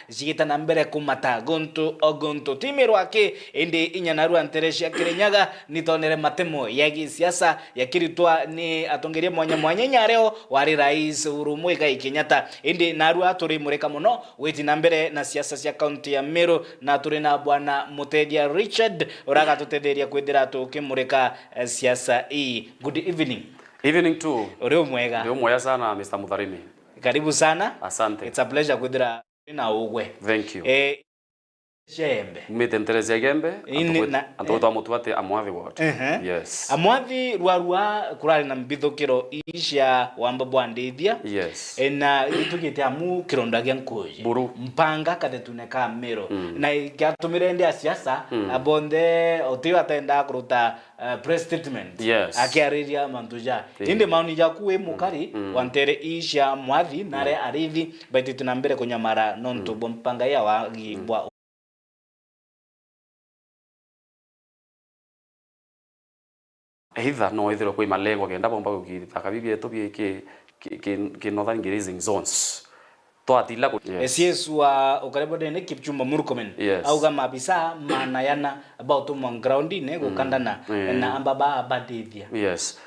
jigita na mbere kumata gonto timiro ake indi inyanaru anteresia kirenyaga nitonere matemo yagi siasa yakiritwa ni atongeria mwanya nyareo wari rais Uhuru Muigai Kenyatta indi naru aturi mureka muno weti na mbere na siasa cia county ya Meru na turi na bwana MUTETHIA Richard oraga tutederia kwendera tukimureka siasa hii. Good evening. Evening too. Uri mwega. Ndio mwega sana Mr. Mutharimi. Karibu sana. Asante. It's a pleasure kwendera na ugwe. Thank you. Jembe. Mitenterezia gembe atoto mutuate amwathi ward. Yes. Amwathi rwarua kurari na mbithukiro isha wamba bwandithia. Yes. Na itugite amu kirondagia nkuji. Buru. Mpanga katetuneka Meru. Na igatumire ndi siasa abonde otiwa tenda kuruta press statement. Yes. Akiariria mantuja. Inde mauni yakuwe mukari wantere isha mwathi nare arithi baiti tunambere kunyamara nonto bompanga ya wagi bwa either no ithiro kwi malengo genda bomba gukitha kabibi eto bi ke northern grazing zones to atila ku SIASA ukaribode ne Kipchumba Murkomen auga mabisa manayana about on ground ne gukandana na ambaba abadithia. Yes.